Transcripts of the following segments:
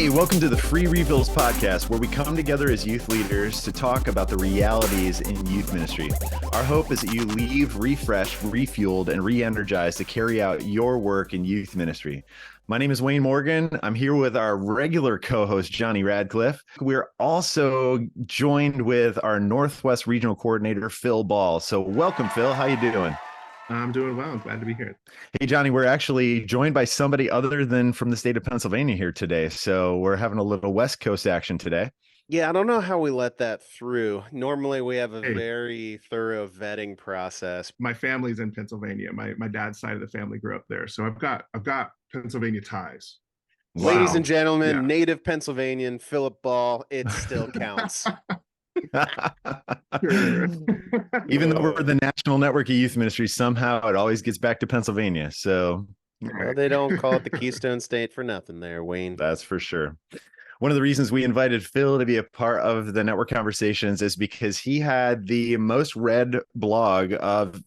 Hey, welcome to the Free Refills podcast, where we come together as youth leaders to talk about the realities in youth ministry. Our hope is that you leave refreshed, refueled, and re-energized to carry out your work in youth ministry. My name is Wayne Morgan. I'm here with our regular co-host, Johnny Radcliffe. We're also joined with our Northwest Regional Coordinator, Phil Ball. So welcome, Phil. How you doing? I'm doing well. I'm glad to be here. Hey, Johnny, we're actually joined by somebody other than from the state of Pennsylvania here today. So we're having a little West Coast action today. Yeah, I don't know how we let that through. Normally, we have a Hey. very thorough vetting process. My family's in Pennsylvania. My dad's side of the family grew up there, so I've got Pennsylvania ties. Ladies Wow. and gentlemen, Yeah. native Pennsylvanian Philip Ball, it still counts. Sure. Even though we're the national network of youth ministry, somehow it always gets back to Pennsylvania. So Well, they don't call it the Keystone State for nothing there, Wayne. that's for sure. One of the reasons we invited Phil to be a part of the network conversations is because he had the most read blog of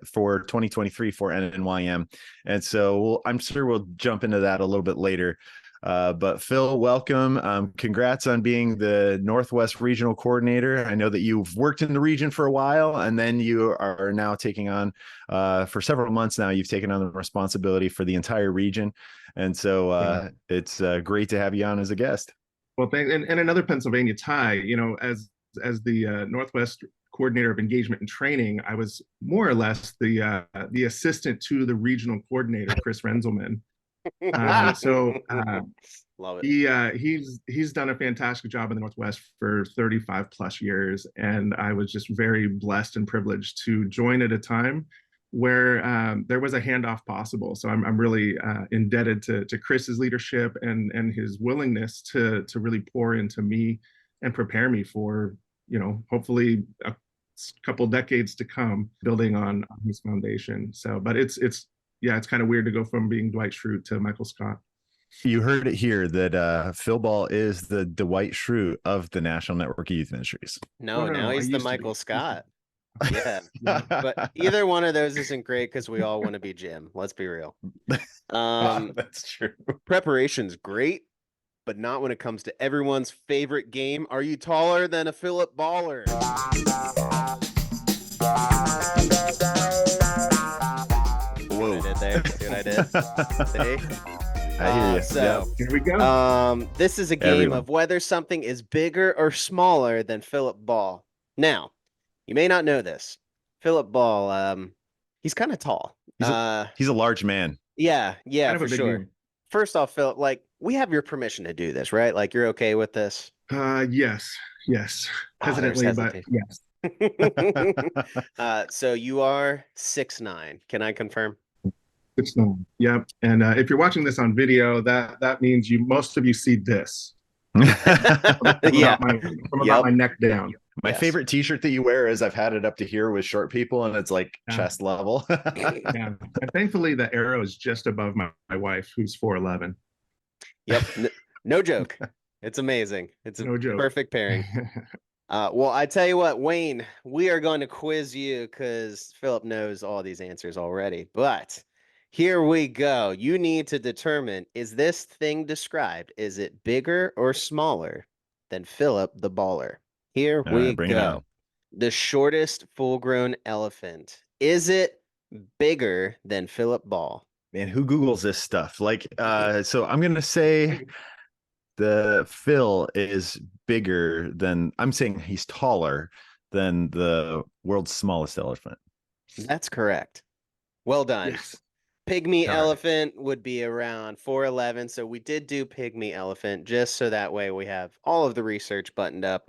for 2023 for NNYM. And so I'm sure we'll jump into that a little bit later. But Phil, welcome. Congrats on being the Northwest Regional Coordinator. I know that you've worked in the region for a while, and then you are now taking on, for several months now, you've taken on the responsibility for the entire region. And so it's great to have you on as a guest. Well, thanks. And another Pennsylvania tie, as the Northwest Coordinator of Engagement and Training, I was more or less the assistant to the regional coordinator, Chris Renzelman. Love it. He's done a fantastic job in the Northwest for 35 plus years, and I was just very blessed and privileged to join at a time where there was a handoff possible. So I'm really indebted to Chris's leadership and his willingness to really pour into me and prepare me for hopefully a couple decades to come, building on his foundation. So, but it's kind of weird to go from being Dwight Schrute to Michael Scott. You heard it here that Phil Ball is the Dwight Schrute of the National Network of Youth Ministries. No, now he's the Michael Scott. Yeah, but either one of those isn't great because we all want to be Jim. Let's be real. That's true. Preparation's great, but not when it comes to everyone's favorite game. Are you taller than a Philip Baller? Whoa. I did there. See what I did? See? I hear you. So, Here we go. this is a game of whether something is bigger or smaller than Philip Ball. Now, you may not know this. Philip Ball, he's kind of tall. He's a large man. Yeah, Kind of for a big sure. man. First off, Philip, we have your permission to do this, right? You're okay with this? Yes. Oh, there's Hesitantly, but yes. So you are 6'9". Can I confirm? 6'9". Yep. And if you're watching this on video, that means most of you see this. Yeah. From about my neck down. My favorite t-shirt that you wear is I've had it up to here with short people, and it's like chest level. Yeah. And thankfully the arrow is just above my wife, who's 4'11". Yep. No joke. It's amazing. It's a No joke. perfect pairing. Well, I tell you what, Wayne, we are going to quiz you because Philip knows all these answers already. But here we go. You need to determine, is this thing described, is it bigger or smaller than Philip the Baller? Here we go. The shortest full-grown elephant. Is it bigger than Philip Ball? Man, who Googles this stuff? So I'm going to say the Phil is bigger than, I'm saying he's taller than the world's smallest elephant. That's correct. Well done. Yes. Pygmy All right. elephant would be around 4'11". So we did do pygmy elephant just so that way we have all of the research buttoned up.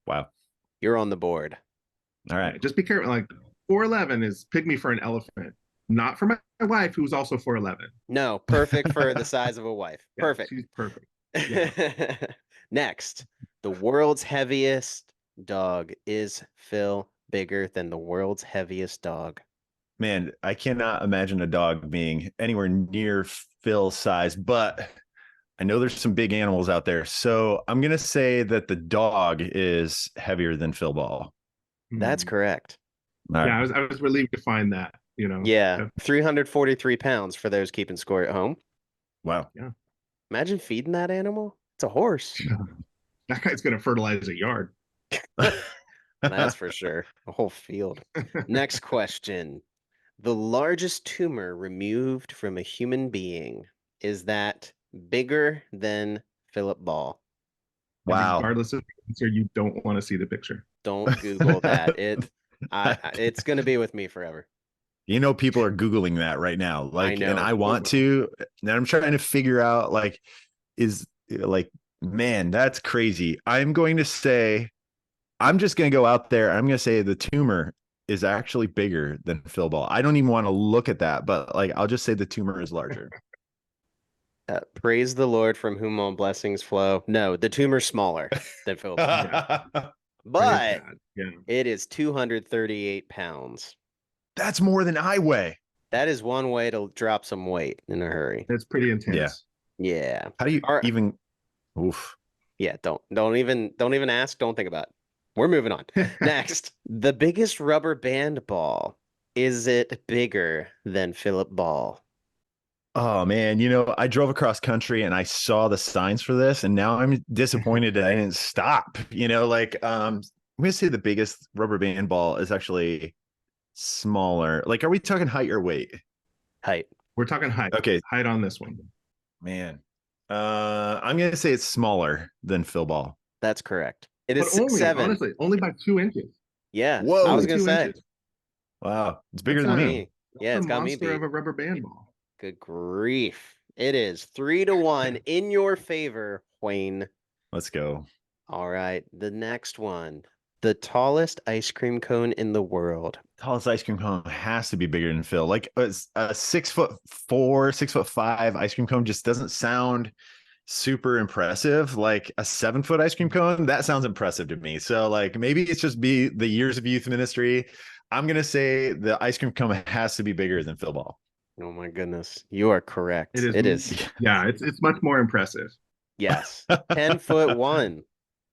Wow. You're on the board. All right. Just be careful. 4'11" is pygmy for an elephant, not for my wife, who's also 4'11". No, perfect for the size of a wife. Yeah, Perfect. she's perfect. Yeah. Next, the world's heaviest dog. Is Phil bigger than the world's heaviest dog? Man, I cannot imagine a dog being anywhere near Phil's size, but I know there's some big animals out there. So I'm going to say that the dog is heavier than Phil Ball. That's correct. All Yeah, right. I was relieved to find that, Yeah, 343 pounds for those keeping score at home. Wow. Imagine feeding that animal. It's a horse. That guy's going to fertilize a yard. That's for sure. A whole field. Next question. The largest tumor removed from a human being, is that bigger than Philip Ball? Wow. Regardless of the answer, you don't want to see the picture. Don't Google that. It's going to be with me forever. You know, people are Googling that right now. Like, know. and I want to, and I'm trying to figure out, like, man, that's crazy. I'm just going to go out there. I'm going to say the tumor is actually bigger than Phil Ball. I don't even want to look at that, but like, I'll just say the tumor is larger. Praise the Lord from whom all blessings flow. No, the tumor's smaller than Phil Ball. But it is 238 pounds. That's more than I weigh. That is one way to drop some weight in a hurry. That's pretty intense. Yeah. How do you even? Oof. Yeah. Don't even ask. Don't think about it. We're moving on. Next, the biggest rubber band ball. Is it bigger than Philip Ball? Oh man, you know, I drove across country and I saw the signs for this, and now I'm disappointed that I didn't stop. You know, like I'm gonna say the biggest rubber band ball is actually smaller. Like, are we talking height or weight? Height. We're talking height. Okay. Height on this one. Man. I'm gonna say it's smaller than Phil Ball. That's correct. It is only, 6'7". honestly, only by 2 inches. Yeah. Whoa. I was gonna say. Inches. Wow, it's bigger than me. Yeah, it's got me beat. Of a rubber band ball. Good grief. It is 3-1 in your favor, Wayne. Let's go. All right. The next one. The tallest ice cream cone in the world. Tallest ice cream cone has to be bigger than Phil. Like a 6'4", 6'5" ice cream cone just doesn't sound super impressive. Like a 7-foot ice cream cone, that sounds impressive to me. So like maybe it's just be the years of youth ministry. I'm gonna say the ice cream cone has to be bigger than Phil Ball. Oh my goodness, you are correct. It is. Yeah, it's much more impressive. Yes, 10'1".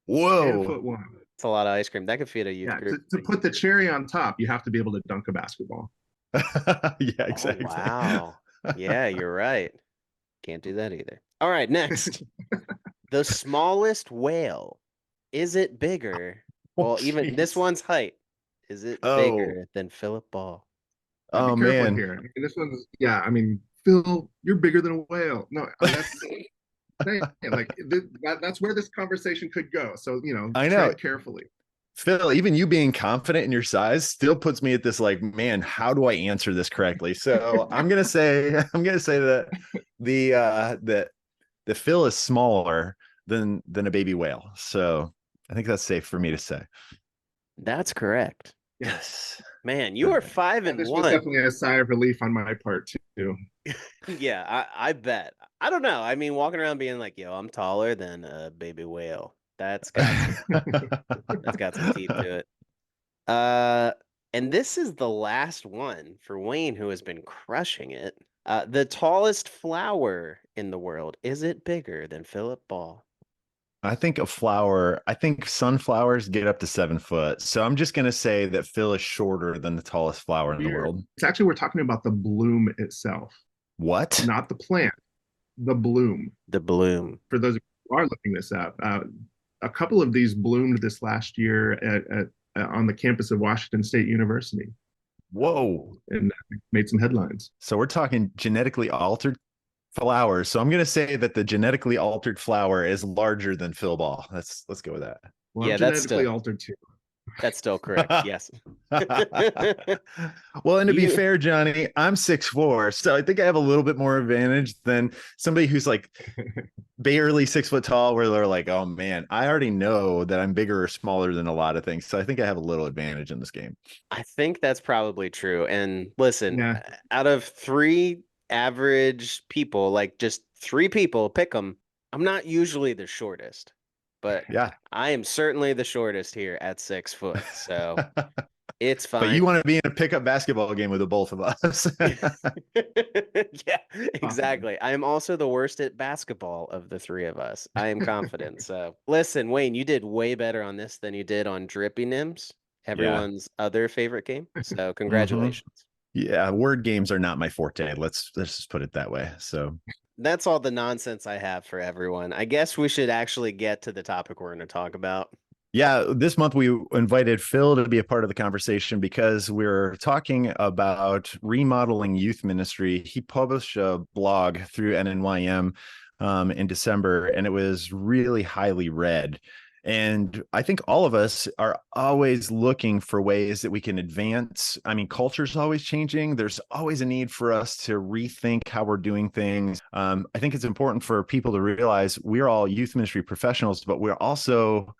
Whoa, 10'1". It's a lot of ice cream. That could feed a youth group. To put the cherry on top, you have to be able to dunk a basketball. Yeah, exactly. Oh, wow. Yeah, you're right. Can't do that either. All right, next. The smallest whale. Is it bigger? Well, even this one's height. Is it bigger than Philip Ball? Oh man, here. I mean, this one's I mean, Phil, you're bigger than a whale. No, that's that's where this conversation could go. So I know, tread carefully. Phil, even you being confident in your size still puts me at this like, man, how do I answer this correctly? So I'm gonna say that the Phil is smaller than a baby whale. So I think that's safe for me to say. That's correct. Yes. Man, you are 5-1. This was definitely a sigh of relief on my part too. Yeah, I bet. I don't know. I mean, walking around being like, yo, I'm taller than a baby whale. That's got some teeth to it. And this is the last one for Wayne, who has been crushing it. The tallest flower in the world. Is it bigger than Philip Ball? I think sunflowers get up to 7 foot. So I'm just going to say that Phil is shorter than the tallest flower in the world. It's actually, we're talking about the bloom itself. What? Not the plant, the bloom. The bloom. For those who are looking this up, a couple of these bloomed this last year on the campus of Washington State University. Whoa. And made some headlines. So we're talking genetically altered flowers. So I'm going to say that the genetically altered flower is larger than Phil Ball. Let's go with that. Well, yeah, that's genetically altered too. That's still correct. Yes. Well, and to be fair, Johnny, I'm 6'4", so I think I have a little bit more advantage than somebody who's like barely 6 foot tall, where they're like, oh man, I already know that I'm bigger or smaller than a lot of things. So I think I have a little advantage in this game. I think that's probably true. And listen, out of 3 average people, like just 3 people, pick them. I'm not usually the shortest, but yeah, I am certainly the shortest here at 6 foot. So it's fine. But you want to be in a pickup basketball game with the both of us. Yeah, exactly. I am also the worst at basketball of the 3 of us. I am confident. So listen, Wayne, you did way better on this than you did on Drippy Nims, everyone's other favorite game. So congratulations. Yeah, word games are not my forte. Let's just put it that way. So that's all the nonsense I have for everyone. I guess we should actually get to the topic we're going to talk about. Yeah, this month we invited Phil to be a part of the conversation because we're talking about remodeling youth ministry. He published a blog through NNYM in December, and it was really highly read. And I think all of us are always looking for ways that we can advance. I mean, culture's always changing. There's always a need for us to rethink how we're doing things. I think it's important for people to realize we're all youth ministry professionals, but we're also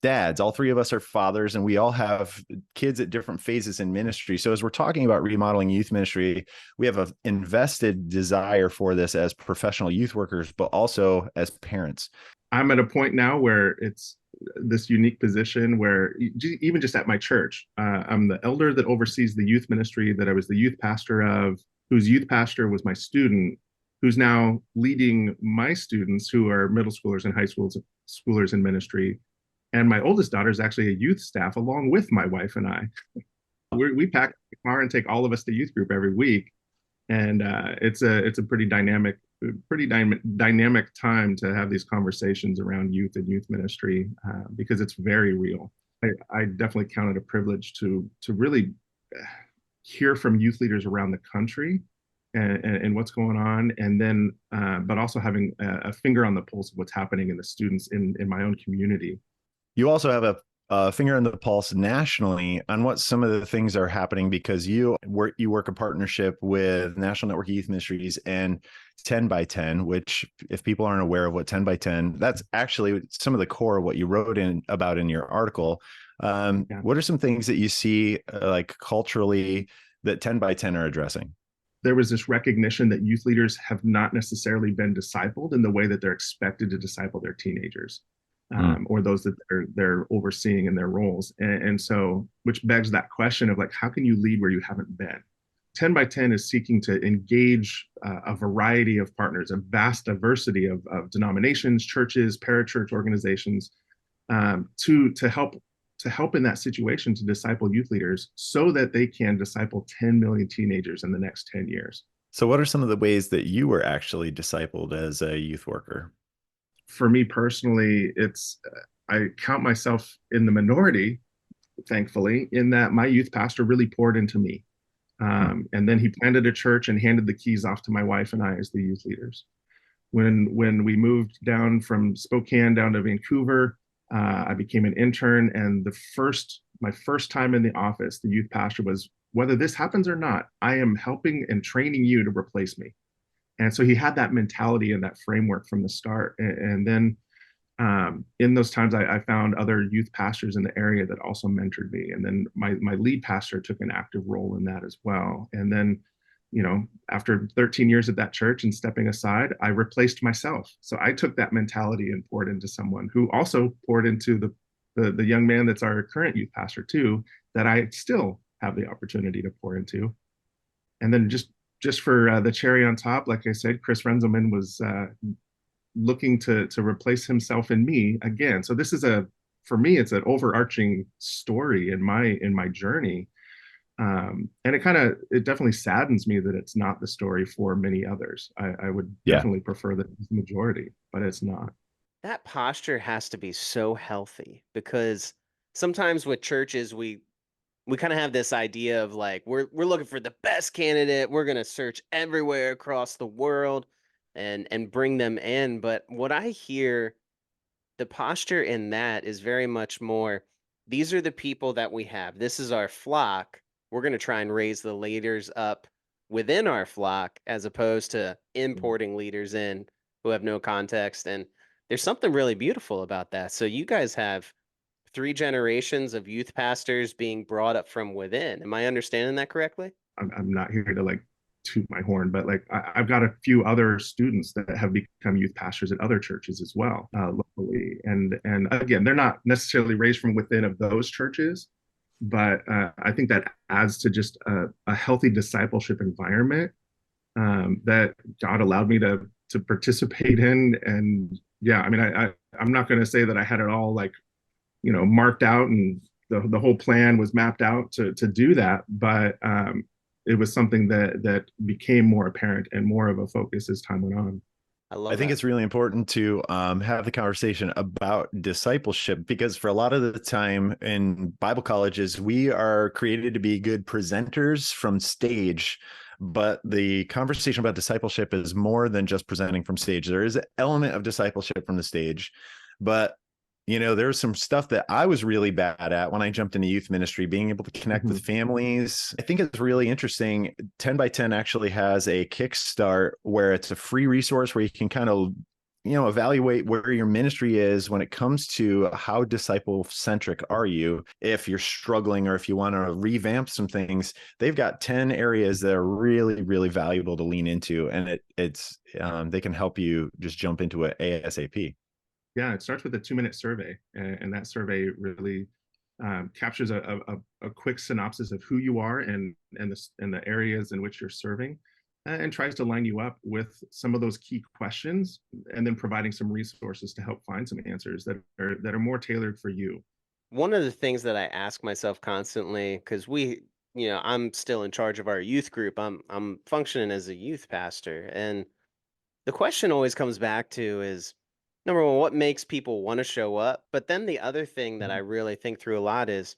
dads. All three of us are fathers, and we all have kids at different phases in ministry. So as we're talking about remodeling youth ministry, we have an invested desire for this as professional youth workers, but also as parents. I'm at a point now where it's this unique position where even just at my church, I'm the elder that oversees the youth ministry that I was the youth pastor of, whose youth pastor was my student, who's now leading my students who are middle schoolers and high schoolers in ministry. And my oldest daughter is actually a youth staff along with my wife and I. We pack the car and take all of us to youth group every week, and it's a pretty dynamic time to have these conversations around youth and youth ministry because it's very real. I definitely count it a privilege to really hear from youth leaders around the country and what's going on, and then but also having a finger on the pulse of what's happening in the students in my own community. You also have a finger on the pulse nationally on what some of the things are happening because you work a partnership with National Network of Youth Ministries and 10 by 10, which if people aren't aware of what 10 by 10, that's actually some of the core of what you wrote about in your article. Yeah. What are some things that you see like culturally that 10 by 10 are addressing? There was this recognition that youth leaders have not necessarily been discipled in the way that they're expected to disciple their teenagers. Or those that they're overseeing in their roles. And so, which begs that question of like, how can you lead where you haven't been? 10 by 10 is seeking to engage a variety of partners, a vast diversity of denominations, churches, parachurch organizations, to help in that situation to disciple youth leaders so that they can disciple 10 million teenagers in the next 10 years. So what are some of the ways that you were actually discipled as a youth worker? For me personally, I count myself in the minority, thankfully, in that my youth pastor really poured into me. And then he planted a church and handed the keys off to my wife and I as the youth leaders. When we moved down from Spokane down to Vancouver, I became an intern. And my first time in the office, the youth pastor was, whether this happens or not, I am helping and training you to replace me. And so he had that mentality and that framework from the start. And then in those times, I found other youth pastors in the area that also mentored me. And then my lead pastor took an active role in that as well. And then, after 13 years at that church and stepping aside, I replaced myself. So I took that mentality and poured into someone who also poured into the young man that's our current youth pastor too, that I still have the opportunity to pour into. And then just for the cherry on top, like I said, Chris Renzelman was looking to replace himself in me again. So this is for me, it's an overarching story in my journey. And it definitely saddens me that it's not the story for many others. I would definitely prefer that it's the majority, but it's not. That posture has to be so healthy because sometimes with churches, we kind of have this idea of like we're looking for the best candidate. We're going to search everywhere across the world and bring them in. But what I hear, the posture in that is very much more, these are the people that we have. This is our flock. We're going to try and raise the leaders up within our flock as opposed to importing leaders in who have no context. And there's something really beautiful about that. So you guys have 3 generations of youth pastors being brought up from within. Am I understanding that correctly? I'm not here to like toot my horn, but like I've got a few other students that have become youth pastors at other churches as well, locally. And again, they're not necessarily raised from within of those churches, but I think that adds to just a healthy discipleship environment that God allowed me to participate in. And yeah, I mean, I'm not going to say that I had it all like marked out and the whole plan was mapped out to do that, but it was something that became more apparent and more of a focus as time went on. I I love think that. it's really important to have the conversation about discipleship, because for a lot of the time in Bible colleges, we are created to be good presenters from stage. But the conversation about discipleship is more than just presenting from stage. There is an element of discipleship from the stage, but there's some stuff that I was really bad at when I jumped into youth ministry, being able to connect with families. I think it's really interesting. 10 by 10 actually has a Kickstart where it's a free resource where you can kind of, evaluate where your ministry is when it comes to how disciple centric are you. If you're struggling or if you want to revamp some things, they've got 10 areas that are really, really valuable to lean into. And it's they can help you just jump into it ASAP. Yeah, it starts with a 2-minute survey, and that survey really captures a quick synopsis of who you are and the areas in which you're serving, and tries to line you up with some of those key questions, and then providing some resources to help find some answers that are more tailored for you. One of the things that I ask myself constantly, because I'm still in charge of our youth group. I'm functioning as a youth pastor, and the question always comes back to is, number one, what makes people want to show up? But then the other thing that I really think through a lot is,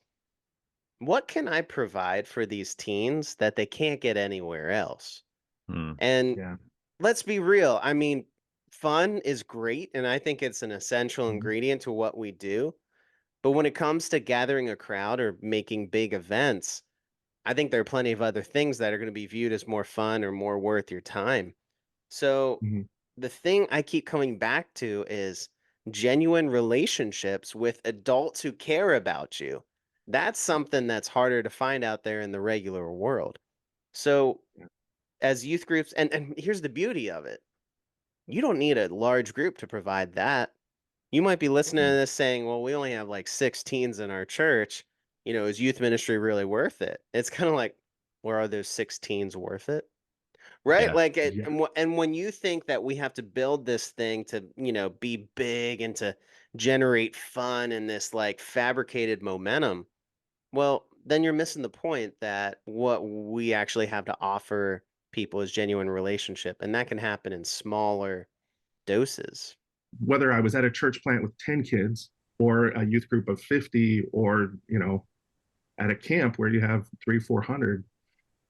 what can I provide for these teens that they can't get anywhere else? Hmm. And Yeah. let's be real. I mean, fun is great, and I think it's an essential Mhm. ingredient to what we do. But when it comes to gathering a crowd or making big events, I think there are plenty of other things that are going to be viewed as more fun or more worth your time. So Mhm. the thing I keep coming back to is genuine relationships with adults who care about you. That's something that's harder to find out there in the regular world. So Yeah. as youth groups, and here's the beauty of it. You don't need a large group to provide that. You might be listening to Yeah. this saying, well, we only have like 6 teens in our church. Is youth ministry really worth it? It's kind of like, well, are those 6 teens worth it? Right? Yeah. Like, Yeah. and when you think that we have to build this thing to, be big and to generate fun and this like fabricated momentum, well, then you're missing the point that what we actually have to offer people is genuine relationship, and that can happen in smaller doses. Whether I was at a church plant with 10 kids or a youth group of 50, or at a camp where you have 300-400,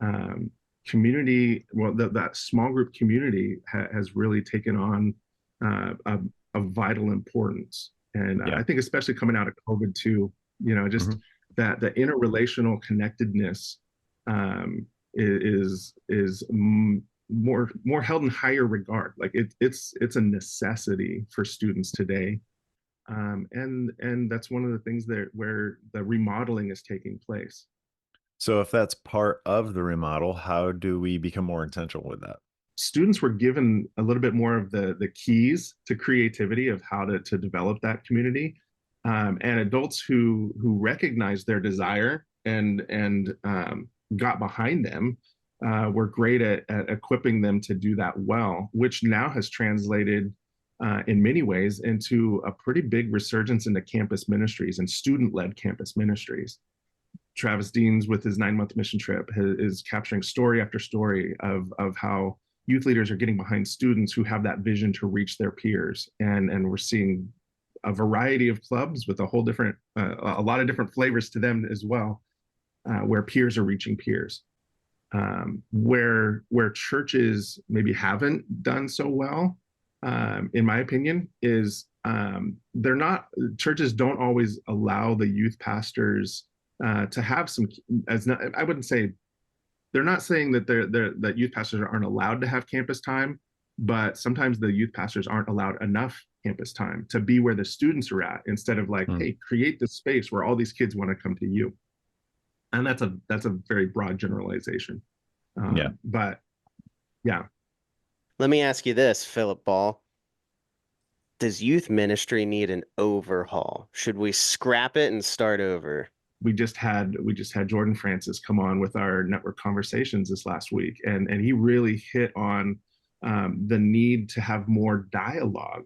um, community, well, that small group community has really taken on a vital importance. And Yeah. I think especially coming out of COVID too, just Mhm. that the interrelational connectedness um, is more held in higher regard. Like it's a necessity for students today. And that's one of the things that where the remodeling is taking place. So if that's part of the remodel, how do we become more intentional with that? Students were given a little bit more of the keys to creativity of how to develop that community, and adults who recognized their desire and got behind them were great at equipping them to do that well, which now has translated in many ways into a pretty big resurgence into campus ministries and student-led campus ministries. Travis Deans, with his 9-month mission trip, is capturing story after story of how youth leaders are getting behind students who have that vision to reach their peers, and we're seeing a variety of clubs with a lot of different flavors to them as well, where peers are reaching peers. Where churches maybe haven't done so well, in my opinion, is they're not churches don't always allow the youth pastors to have some, as not, I wouldn't say, they're not saying that that youth pastors aren't allowed to have campus time, but sometimes the youth pastors aren't allowed enough campus time to be where the students are at, instead of like, Hmm. hey, create this space where all these kids want to come to you. And that's a very broad generalization. Yeah. But yeah, Let me ask you this, Philip Ball. Does youth ministry need an overhaul? Should we scrap it and start over? we just had Jordan Francis come on with our network conversations this last week, and he really hit on the need to have more dialogue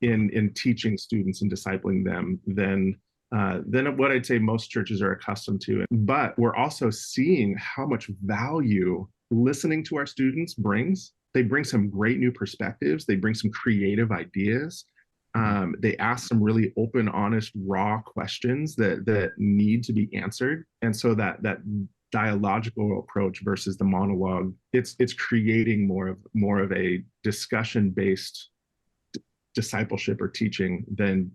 in teaching students and discipling them than than what I'd say most churches are accustomed to. But we're also seeing how much value listening to our students brings. They bring some great new perspectives. They bring some creative ideas. They ask some really open, honest, raw questions that need to be answered. And so that dialogical approach versus the monologue, it's creating more of a discussion-based discipleship or teaching than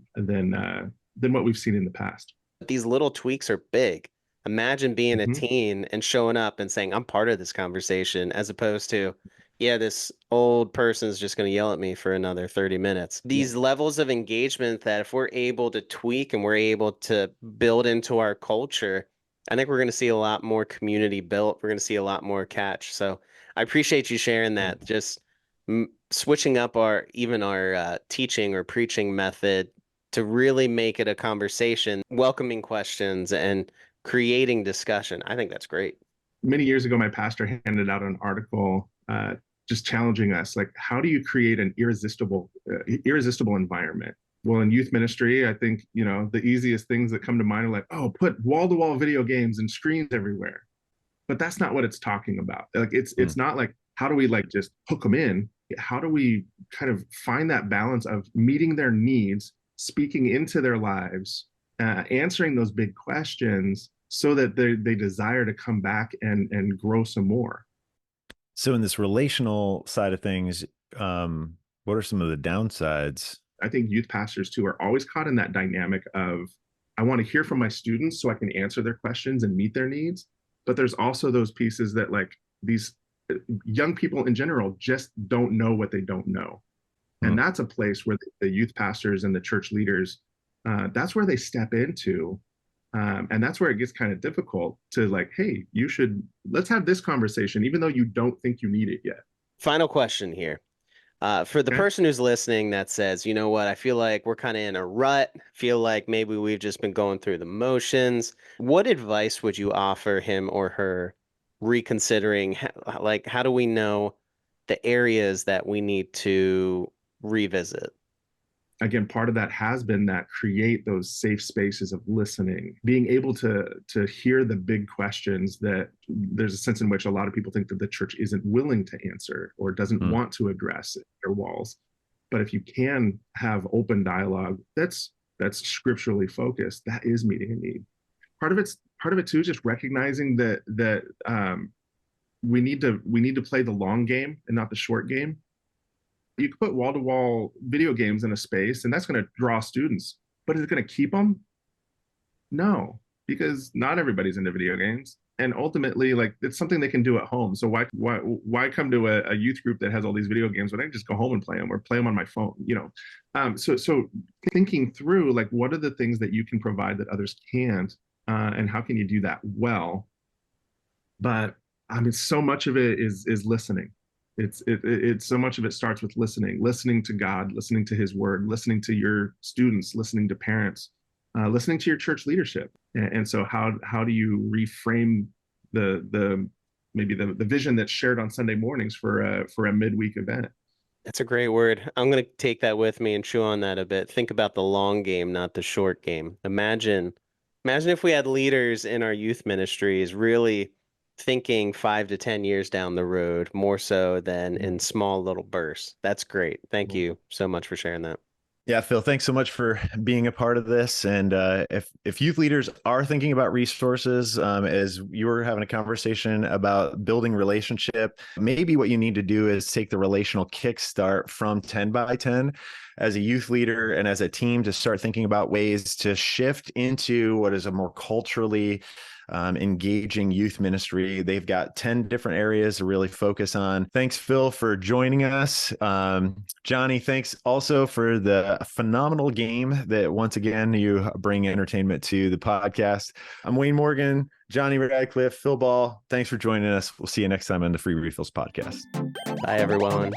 what we've seen in the past. These little tweaks are big. Imagine being a Mhm. teen and showing up and saying, I'm part of this conversation, as opposed to, yeah, this old person's just going to yell at me for another 30 minutes. These levels of engagement that if we're able to tweak and we're able to build into our culture, I think we're going to see a lot more community built. We're going to see a lot more catch. So I appreciate you sharing that. Just switching up our teaching or preaching method to really make it a conversation, welcoming questions and creating discussion. I think that's great. Many years ago, my pastor handed out an article just challenging us, like, how do you create an irresistible environment? Well, in youth ministry, I think, the easiest things that come to mind are like, oh, put wall-to-wall video games and screens everywhere. But that's not what it's talking about. Like, it's not like, how do we like just hook them in? How do we kind of find that balance of meeting their needs, speaking into their lives, answering those big questions so that they desire to come back and grow some more. So in this relational side of things, what are some of the downsides? I think youth pastors too are always caught in that dynamic of, I want to hear from my students so I can answer their questions and meet their needs. But there's also those pieces that, like, these young people in general just don't know what they don't know. And that's a place where the youth pastors and the church leaders, that's where they step into. And that's where it gets kind of difficult to, like, hey, let's have this conversation, even though you don't think you need it yet. Final question here. For the person who's listening that says, you know what, I feel like we're kind of in a rut, feel like maybe we've just been going through the motions. What advice would you offer him or her reconsidering? Like, how do we know the areas that we need to revisit? Again, part of that has been that create those safe spaces of listening, being able to hear the big questions that there's a sense in which a lot of people think that the church isn't willing to answer or doesn't want to address their walls. But if you can have open dialogue that's scripturally focused, that is meeting a need. Part of it too is just recognizing that we need to play the long game and not the short game. You can put wall-to-wall video games in a space, and that's going to draw students. But is it going to keep them? No, because not everybody's into video games. And ultimately, like, it's something they can do at home. So why come to a youth group that has all these video games when I can just go home and play them or play them on my phone? So thinking through, like, what are the things that you can provide that others can't, and how can you do that well? But I mean, so much of it is listening. It's so much of it starts with listening to God, listening to his word, listening to your students, listening to parents, listening to your church leadership. And so how do you reframe the vision that's shared on Sunday mornings for a midweek event? That's a great word. I'm going to take that with me and chew on that a bit. Think about the long game, not the short game. Imagine if we had leaders in our youth ministries really thinking 5 to 10 years down the road, more so than in small little bursts. That's great. Thank you so much for sharing that. Yeah, Phil, thanks so much for being a part of this. And if youth leaders are thinking about resources, as you were having a conversation about building relationship, maybe what you need to do is take the relational kickstart from 10 by 10 as a youth leader and as a team to start thinking about ways to shift into what is a more culturally engaging youth ministry. They've got 10 different areas to really focus on. Thanks, Phil, for joining us. Johnny, thanks also for the phenomenal game that once again you bring entertainment to the podcast. I'm Wayne Morgan, Johnny Radcliffe, Phil Ball. Thanks for joining us. We'll see you next time on the Free Refills podcast. Bye, everyone.